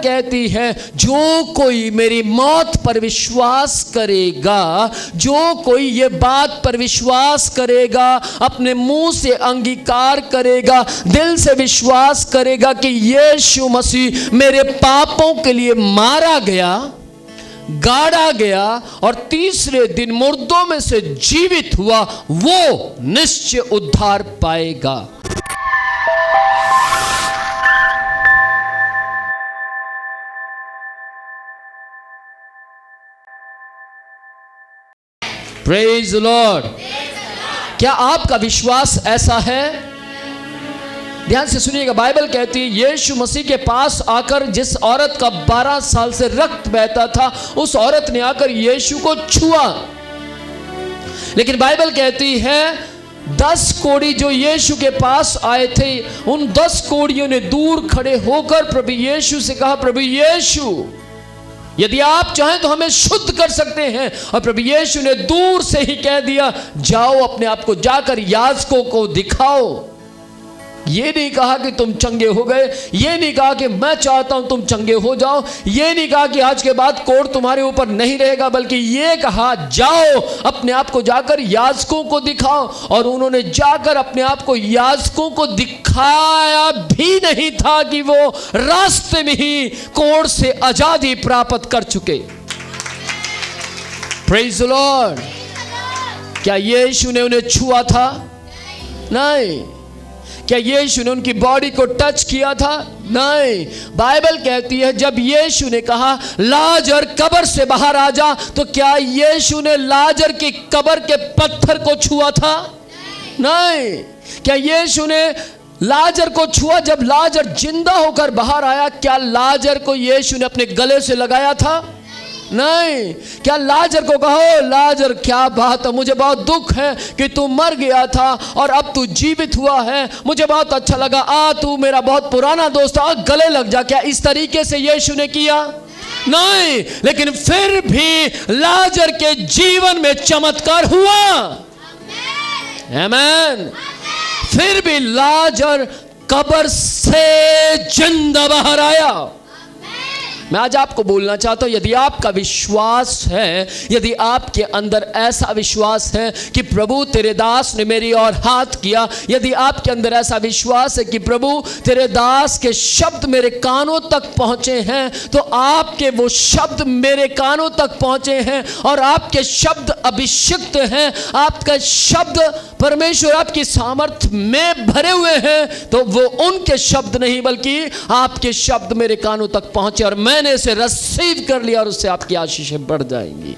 कहती है जो कोई मेरी मौत पर विश्वास करेगा, जो कोई ये बात पर विश्वास करेगा, अपने मुंह से अंगीकार करेगा, दिल से विश्वास करेगा कि यीशु मसीह मेरे पापों के लिए मारा गया, गाड़ा गया और तीसरे दिन मुर्दों में से जीवित हुआ, वो निश्चय उद्धार पाएगा। Praise the Lord. क्या आपका विश्वास ऐसा है? ध्यान से सुनिएगा, बाइबल कहती है यीशु मसीह के पास आकर जिस औरत का 12 साल से रक्त बहता था, उस औरत ने आकर यीशु को छुआ। लेकिन बाइबल कहती है 10 कोढ़ी जो यीशु के पास आए थे, उन 10 कोढ़ियों ने दूर खड़े होकर प्रभु यीशु से कहा, प्रभु यीशु यदि आप चाहें तो हमें शुद्ध कर सकते हैं। और प्रभु यीशु ने दूर से ही कह दिया, जाओ अपने आप को जाकर याजकों को दिखाओ। ये नहीं कहा कि तुम चंगे हो गए, ये नहीं कहा कि मैं चाहता हूं तुम चंगे हो जाओ, ये नहीं कहा कि आज के बाद कोढ़ तुम्हारे ऊपर नहीं रहेगा, बल्कि ये कहा जाओ अपने आप को जाकर याजकों को दिखाओ। और उन्होंने जाकर अपने आप को याजकों को दिखाया भी नहीं था कि वो रास्ते में ही कोढ़ से आजादी प्राप्त कर चुके। Praise the Lord. क्या यीशु ने उन्हें छुआ था? नहीं। क्या यीशु ने उनकी बॉडी को टच किया था? नहीं। बाइबल कहती है जब यीशु ने कहा लाजर कब्र से बाहर आ जा, तो क्या यीशु ने लाजर की कब्र के पत्थर को छुआ था? नहीं। क्या यीशु ने लाजर को छुआ जब लाजर जिंदा होकर बाहर आया? क्या लाजर को यीशु ने अपने गले से लगाया था? नहीं। क्या लाजर को कहो, लाजर क्या बात है, मुझे बहुत दुख है कि तू मर गया था और अब तू जीवित हुआ है, मुझे बहुत अच्छा लगा, आ तू मेरा बहुत पुराना दोस्त, आ गले लग जा। क्या इस तरीके से यीशु ने किया? नहीं। लेकिन फिर भी लाजर के जीवन में चमत्कार हुआ। आमीन। फिर भी लाजर कब्र से जिंदा बाहर आया। मैं आज आपको बोलना चाहता हूं, यदि आपका विश्वास है, यदि आपके अंदर ऐसा विश्वास है कि प्रभु तेरे दास ने मेरी ओर हाथ किया, यदि आपके अंदर ऐसा विश्वास है कि प्रभु तेरे दास के शब्द मेरे कानों तक पहुंचे हैं, तो आपके वो शब्द मेरे कानों तक पहुंचे हैं और आपके शब्द अभिषिक्त हैं, आपका शब्द परमेश्वर आपकी सामर्थ में भरे हुए हैं, तो वो उनके शब्द नहीं बल्कि आपके शब्द मेरे कानों तक पहुंचे और मैंने इसे रिसीव कर लिया और उससे आपकी आशीषें बढ़ जाएंगी।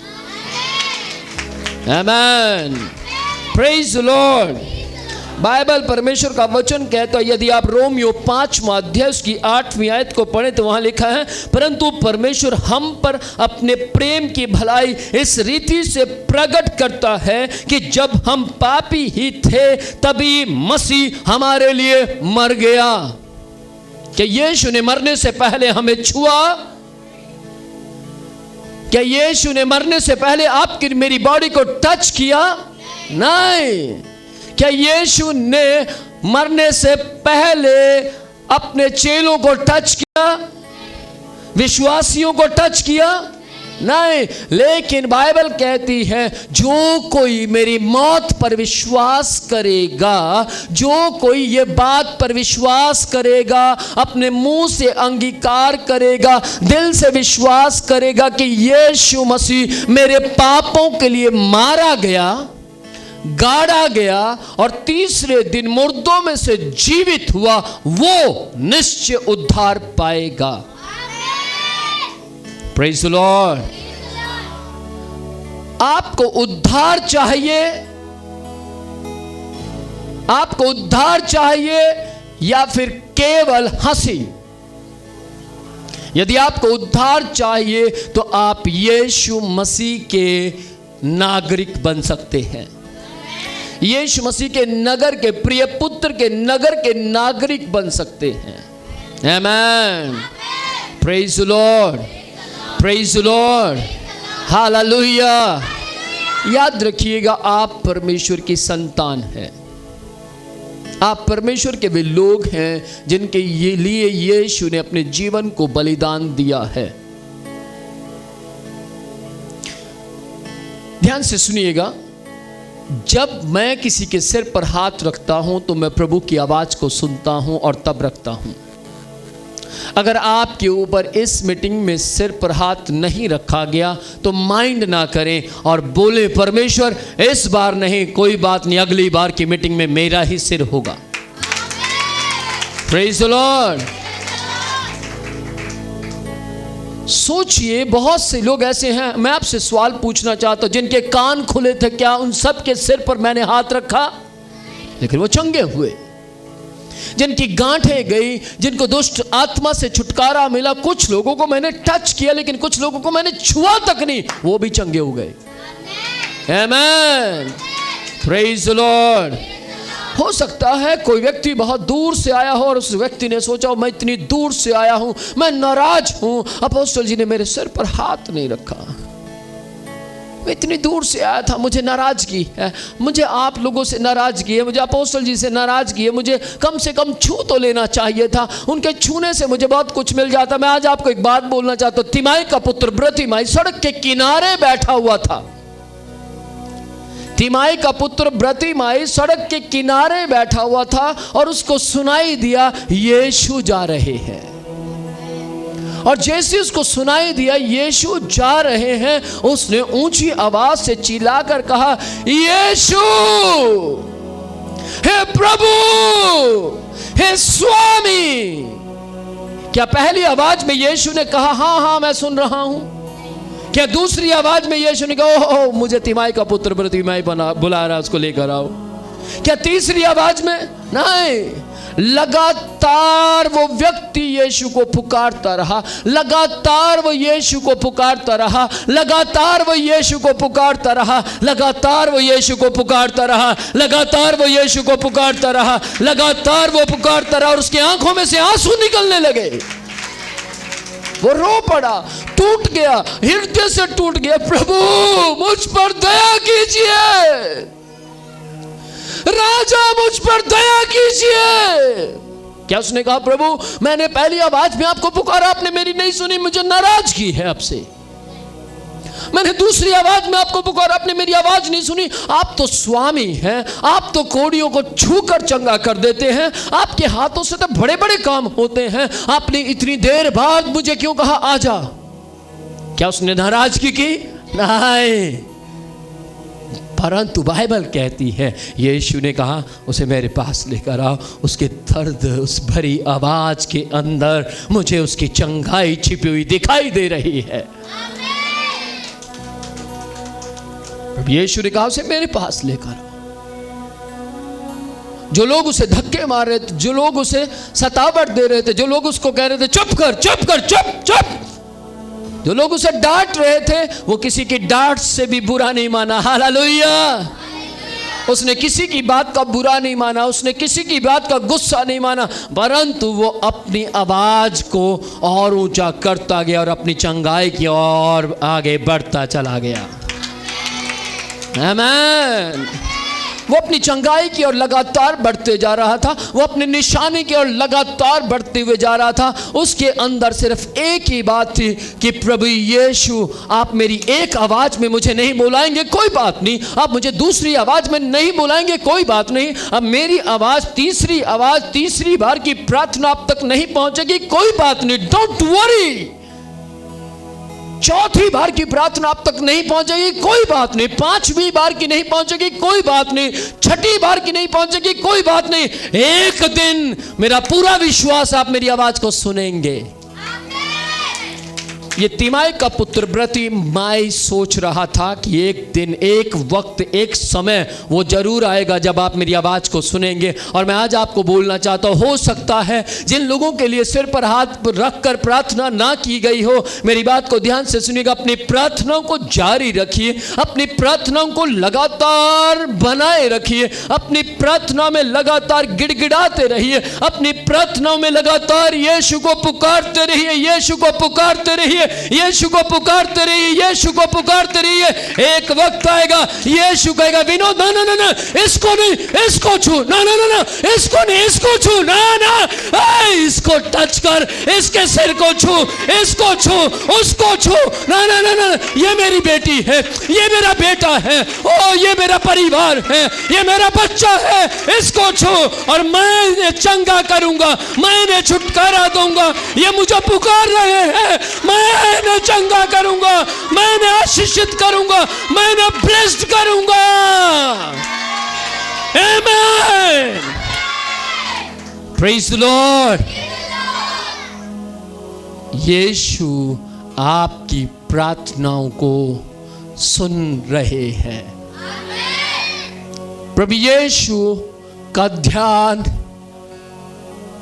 आमीन। Praise the Lord. बाइबल परमेश्वर का वचन कहता है, यदि आप रोमियो 5वां अध्याय उसकी 8वीं आयत को पढ़ें तो वहां लिखा है, परंतु परमेश्वर हम पर अपने प्रेम की भलाई इस रीति से प्रकट करता है कि जब हम पापी ही थे तभी मसीह हमारे लिए मर गया। क्या यीशु ने मरने से पहले हमें छुआ? क्या यीशु ने मरने से पहले आपकी मेरी बॉडी को टच किया? नहीं। क्या यीशु ने मरने से पहले अपने चेलों को टच किया, विश्वासियों को टच किया? नहीं। लेकिन बाइबल कहती है जो कोई मेरी मौत पर विश्वास करेगा, जो कोई ये बात पर विश्वास करेगा, अपने मुंह से अंगीकार करेगा, दिल से विश्वास करेगा कि यीशु मसीह मेरे पापों के लिए मारा गया, गाड़ा गया और तीसरे दिन मुर्दों में से जीवित हुआ, वो निश्चय उद्धार पाएगा। Praise the Lord. आपको उद्धार चाहिए? आपको उद्धार चाहिए या फिर केवल हंसी? यदि आपको उद्धार चाहिए तो आप यीशु मसीह के नागरिक बन सकते हैं। यीशु मसीह के नगर के प्रिय पुत्र के नगर के नागरिक बन सकते हैं। आमीन। Praise the Lord. Praise the Lord. Hallelujah. याद रखिएगा, आप परमेश्वर की संतान हैं। आप परमेश्वर के वे लोग हैं जिनके लिए यीशु ने अपने जीवन को बलिदान दिया है। ध्यान से सुनिएगा, जब मैं किसी के सिर पर हाथ रखता हूं तो मैं प्रभु की आवाज को सुनता हूं और तब रखता हूं। अगर आपके ऊपर इस मीटिंग में सिर पर हाथ नहीं रखा गया तो माइंड ना करें और बोले, परमेश्वर इस बार नहीं, कोई बात नहीं, अगली बार की मीटिंग में मेरा ही सिर होगा। Praise the Lord. सोचिए, बहुत से लोग ऐसे हैं, मैं आपसे सवाल पूछना चाहता हूं, जिनके कान खुले थे, क्या उन सब के सिर पर मैंने हाथ रखा? लेकिन वो चंगे हुए। जिनकी गांठें गई, जिनको दुष्ट आत्मा से छुटकारा मिला, कुछ लोगों को मैंने टच किया लेकिन कुछ लोगों को मैंने छुआ तक नहीं, वो भी चंगे हो गए। आमेन, प्रेज द लॉर्ड। हो सकता है कोई व्यक्ति बहुत दूर से आया हो और उस व्यक्ति ने सोचा, मैं इतनी दूर से आया हूं, मैं नाराज हूं, अपोस्तल जी ने मेरे सिर पर हाथ नहीं रखा, मैं इतनी दूर से आया था, मुझे नाराजगी है, मुझे आप लोगों से नाराजगी है, मुझे अपोस्तल जी से नाराजगी है, मुझे कम से कम छू तो लेना चाहिए था, उनके छूने से मुझे बहुत कुछ मिल जाता। मैं आज आपको एक बात बोलना चाहता हूं, तिमाई का पुत्र ब्रतिमाई सड़क के किनारे बैठा हुआ था। तिमाई का पुत्र ब्रतिमाई सड़क के किनारे बैठा हुआ था और उसको सुनाई दिया यीशु जा रहे हैं। और जैसे उसको सुनाई दिया यीशु जा रहे हैं, उसने ऊंची आवाज से चिल्लाकर कहा, यीशु, हे प्रभु, हे स्वामी। क्या पहली आवाज में यीशु ने कहा, हाँ हाँ मैं सुन रहा हूं? क्या दूसरी आवाज में यीशु ने कहा, ओह मुझे तिमाई का पुत्र ब्रतिमाई बुला रहा, उसको लेकर आओ? क्या तीसरी आवाज में? नहीं, लगातार वो व्यक्ति यीशु को पुकारता रहा, लगातार वो यीशु को पुकारता रहा, लगातार वो यीशु को पुकारता रहा, लगातार वो यीशु को पुकारता रहा, लगातार वो यीशु को पुकारता रहा, लगातार वो पुकारता रहा और उसकी आंखों में से आंसू निकलने लगे। वो रो पड़ा, टूट गया, हृदय से टूट गया, प्रभु मुझ पर दया कीजिए, राजा मुझ पर दया कीजिए। क्या उसने कहा, प्रभु मैंने पहली आवाज में आपको पुकारा, आपने मेरी नहीं सुनी, मुझे नाराजगी है आपसे। मैंने दूसरी आवाज में आपको पुकारा, आपने मेरी आवाज नहीं सुनी। आप तो स्वामी हैं, आप तो कोड़ियों को छूकर चंगा कर देते हैं, आपके हाथों से तो बड़े बड़े काम होते हैं, आपने इतनी देर बाद मुझे क्यों कहा आजा? क्या उसने नाराजगी की? नहीं, परंतु बाइबल कहती है यीशु ने कहा, उसे मेरे पास लेकर आओ। उसके दर्द, उस भरी आवाज के अंदर मुझे उसकी चंगाई छिपी हुई दिखाई दे रही है। यीशु ने कहा, उसे मेरे पास लेकर आओ। जो लोग उसे धक्के मार रहे थे, जो लोग उसे सतावट दे रहे थे, जो लोग उसको कह रहे थे चुप कर चुप कर चुप चुप, जो लोग उसे डांट रहे थे, वो किसी की डांट से भी बुरा नहीं माना। हालेलुया। उसने किसी की बात का बुरा नहीं माना, उसने किसी की बात का गुस्सा नहीं माना, परंतु वो अपनी आवाज को और ऊंचा करता गया और अपनी चंगाई की ओर आगे बढ़ता चला गया। आमीन। वो अपनी चंगाई की ओर लगातार बढ़ते जा रहा था, वो अपने निशाने की ओर लगातार बढ़ते हुए जा रहा था। उसके अंदर सिर्फ एक ही बात थी कि प्रभु यीशु, आप मेरी एक आवाज में मुझे नहीं बुलाएंगे, कोई बात नहीं, आप मुझे दूसरी आवाज में नहीं बुलाएंगे, कोई बात नहीं, अब मेरी आवाज तीसरी बार की प्रार्थना आप तक नहीं पहुंचेगी, कोई बात नहीं, डोंट वरी। चौथी बार की प्रार्थना आप तक नहीं पहुंचेगी, कोई बात नहीं, पांचवी बार की नहीं पहुंचेगी, कोई बात नहीं, छठी बार की नहीं पहुंचेगी, कोई बात नहीं, एक दिन मेरा पूरा विश्वास आप मेरी आवाज को सुनेंगे। ये तिमाई का पुत्र ब्रतिमाई सोच रहा था कि एक दिन, एक वक्त, एक समय वो जरूर आएगा जब आप मेरी आवाज को सुनेंगे। और मैं आज आपको बोलना चाहता हूं, हो सकता है जिन लोगों के लिए सिर पर हाथ रखकर प्रार्थना ना की गई हो, मेरी बात को ध्यान से सुनिएगा, अपनी प्रार्थनाओं को जारी रखिए, अपनी प्रार्थनाओं को लगातार बनाए रखिए, अपनी प्रार्थना में लगातार गिड़गिड़ाते रहिए, अपनी प्रार्थनाओं में लगातार यीशु को पुकारते रहिए, यीशु को पुकारते रहिए, यीशु को पुकारते रहिए, यीशु को पुकारते रहिए। एक वक्त आएगा यीशु कहेगा विनोद ना ना ना ना, इसको नहीं, इसको छू, ना ना ना ना, इसको नहीं, इसको छू, ना ना, इसको टच कर, इसके सिर को छू, इसको छू, उसको छू, ना ना ना ना, ये मेरी बेटी है, ये मेरा बेटा है, ओ ये मेरा परिवार है, ये मेरा बच्चा है, इसको छू और मैं इन्हें चंगा करूंगा, मैं इन्हें छुटकारा दूंगा। ये मुझे पुकार रहे हैं, मैं इन्हें चंगा करूंगा, मैं इन्हें आशीषित करूंगा, मैं इन्हें ब्लेस्ड करूंगा। आमेन, प्रेज द लॉर्ड। यीशु आपकी प्रार्थनाओं को सुन रहे हैं। प्रभु यीशु का ध्यान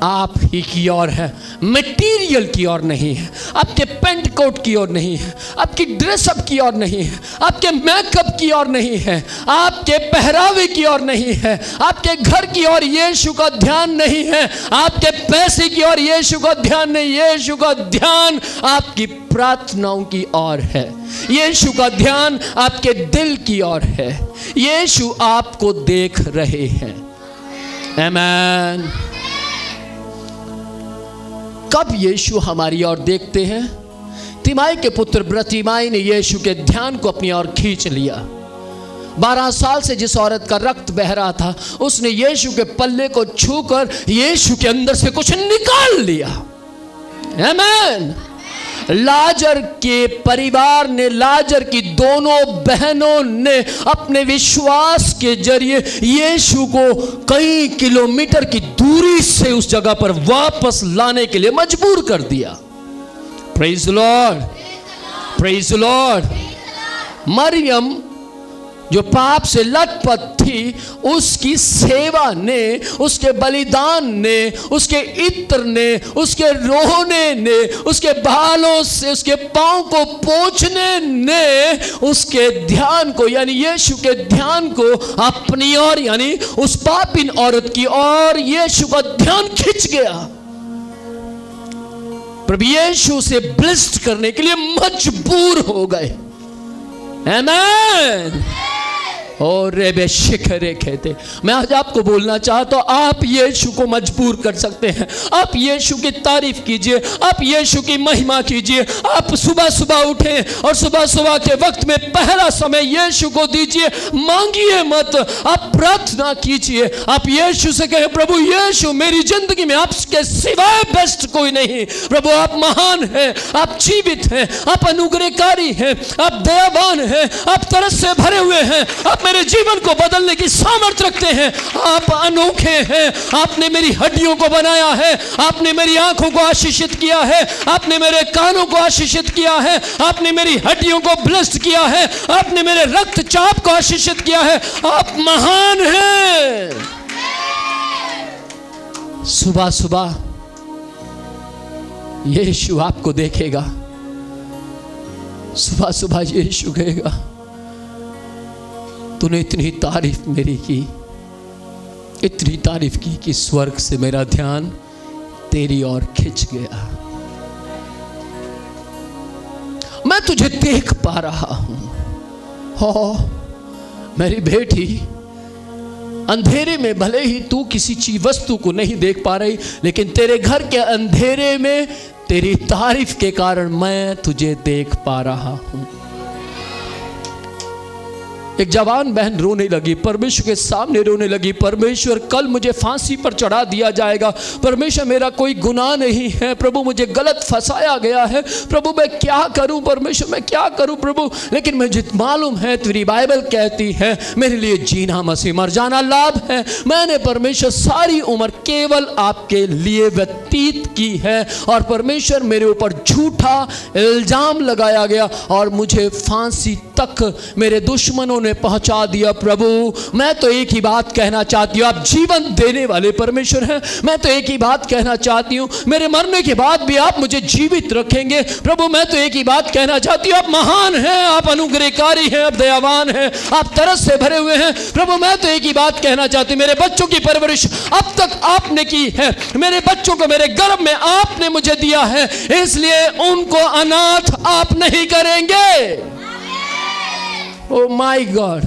आप ही की ओर है, मटेरियल की ओर नहीं है, आपके पेंट कोट की ओर नहीं है, आपकी ड्रेसअप की ओर नहीं है, आपके मेकअप की ओर नहीं है, आपके पहरावे की ओर नहीं है, आपके घर की ओर यीशु का ध्यान नहीं है, आपके पैसे की ओर यीशु का ध्यान नहीं। यीशु का ध्यान आपकी प्रार्थनाओं की ओर है, यीशु का ध्यान आपके दिल की ओर है। यीशु आपको देख रहे हैं। आमेन। कब यीशु हमारी ओर देखते हैं? तिमाई के पुत्र बरतिमाई ने यीशु के ध्यान को अपनी ओर खींच लिया। 12 साल से जिस औरत का रक्त बह रहा था, उसने यीशु के पल्ले को छूकर यीशु के अंदर से कुछ निकाल लिया। आमेन। लाजर के परिवार ने, लाजर की दोनों बहनों ने अपने विश्वास के जरिए यीशु को कई किलोमीटर की दूरी से उस जगह पर वापस लाने के लिए मजबूर कर दिया। Praise the Lord, praise the Lord. मरियम जो पाप से लथपथ थी, उसकी सेवा ने, उसके बलिदान ने, उसके इत्र ने, उसके रोने ने, उसके बालों से उसके पांव को पोंछने ने उसके ध्यान को, यानी यीशु के ध्यान को अपनी ओर, यानी उस पापिन औरत की ओर यीशु का ध्यान खिंच गया। प्रभु यीशु से ब्लेस्ड करने के लिए मजबूर हो गए। आमेन। और रेबे शिखरे कहते, मैं आज आपको बोलना चाहता हूं, आप यीशु को मजबूर कर सकते हैं। आप यीशु की तारीफ कीजिए, आप यीशु की महिमा कीजिए। आप सुबह सुबह उठें और सुबह सुबह के वक्त में पहला समय यीशु को दीजिए। मांगिए मत, आप प्रार्थना कीजिए। आप यीशु से कहें, प्रभु यीशु, मेरी जिंदगी में आपके सिवाय बेस्ट कोई नहीं। प्रभु आप महान हैं, आप जीवित हैं, आप अनुग्रहकारी हैं, आप दयावान हैं, आप तरस से भरे हुए हैं, आप मेरे जीवन को बदलने की सामर्थ्य रखते हैं। आप अनोखे हैं, आपने मेरी हड्डियों को बनाया है, आपने मेरी आंखों को आशीषित किया है, आपने मेरे कानों को आशीषित किया है, आपने मेरी हड्डियों को ब्लेस्ड किया है, आपने मेरे रक्तचाप को आशीषित किया है। आप महान हैं। सुबह सुबह यीशु आपको देखेगा। सुबह सुबह यीशु कहेगा, तूने इतनी तारीफ मेरी की, इतनी तारीफ की कि स्वर्ग से मेरा ध्यान तेरी ओर खिंच गया। मैं तुझे देख पा रहा हूं। हो मेरी बेटी, अंधेरे में भले ही तू किसी चीज वस्तु को नहीं देख पा रही, लेकिन तेरे घर के अंधेरे में तेरी तारीफ के कारण मैं तुझे देख पा रहा हूं। एक जवान बहन रोने लगी, परमेश्वर के सामने रोने लगी, परमेश्वर कल मुझे फांसी पर चढ़ा दिया जाएगा। परमेश्वर मेरा कोई गुनाह नहीं है, प्रभु मुझे गलत फंसाया गया है, प्रभु मैं क्या करूं, परमेश्वर मैं क्या करूं प्रभु। लेकिन मुझे मालूम है तेरी बाइबल कहती है मेरे लिए जीना मसीह, मर जाना लाभ है। मैंने परमेश्वर सारी उम्र केवल आपके लिए व्यतीत की है, और परमेश्वर मेरे ऊपर झूठा इल्जाम लगाया गया और मुझे फांसी तक मेरे दुश्मनों सामने पहुंचा दिया। प्रभु मैं तो एक ही बात कहना चाहती हूँ, आप जीवन देने वाले परमेश्वर हैं। मैं तो एक ही बात कहना चाहती हूँ, मेरे मरने के बाद भी आप मुझे जीवित रखेंगे। प्रभु मैं तो एक ही बात कहना चाहती हूँ, आप महान हैं, आप अनुग्रहकारी हैं, आप दयावान हैं, आप तरस से भरे हुए हैं। प्रभु मैं तो एक ही बात कहना चाहती हूँ, मेरे बच्चों की परवरिश अब तक आपने की है, मेरे बच्चों को मेरे गर्भ में आपने मुझे दिया है, इसलिए उनको अनाथ आप नहीं करेंगे। Oh my God.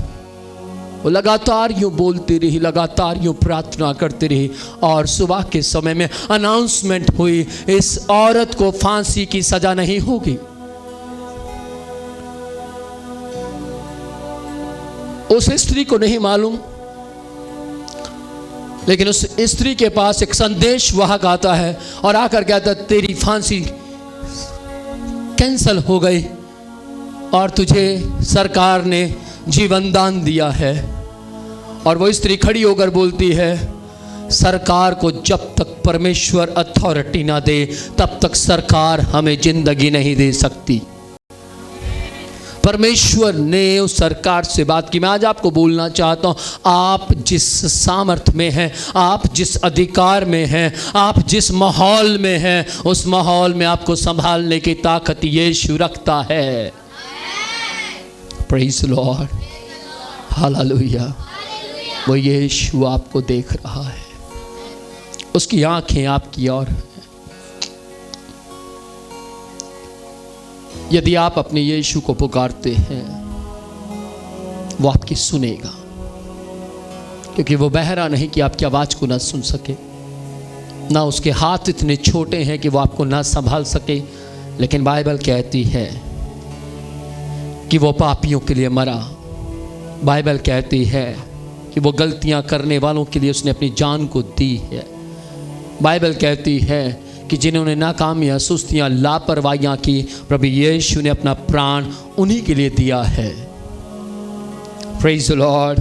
वो लगातार यूं बोलती रही, लगातार यूं प्रार्थना करती रही, और सुबह के समय में अनाउंसमेंट हुई, इस औरत को फांसी की सजा नहीं होगी। उस स्त्री को नहीं मालूम, लेकिन उस स्त्री के पास एक संदेश वाहक आता है और आकर कहता है तेरी फांसी कैंसल हो गई और तुझे सरकार ने जीवन दान दिया है। और वो स्त्री खड़ी होकर बोलती है, सरकार को जब तक परमेश्वर अथॉरिटी ना दे तब तक सरकार हमें जिंदगी नहीं दे सकती। परमेश्वर ने उस सरकार से बात की। मैं आज आपको बोलना चाहता हूं, आप जिस सामर्थ में हैं, आप जिस अधिकार में हैं, आप जिस माहौल में हैं, उस माहौल में आपको संभालने की ताकत यीशु रखता है। Praise the Lord, hallelujah. वो यीशु आपको देख रहा है, उसकी आंखें आपकी ओर हैं। यदि आप अपने यीशु को पुकारते हैं, वो आपकी सुनेगा, क्योंकि वो बहरा नहीं कि आपकी आवाज को ना सुन सके, ना उसके हाथ इतने छोटे हैं कि वो आपको ना संभाल सके। लेकिन बाइबल कहती है कि वो पापियों के लिए मरा। बाइबल कहती है कि वो गलतियां करने वालों के लिए उसने अपनी जान को दी है। बाइबल कहती है कि जिन्होंने नाकामियां, सुस्तियां, लापरवाहियां की, प्रभु यीशु ने अपना प्राण उन्हीं के लिए दिया है। Praise the Lord.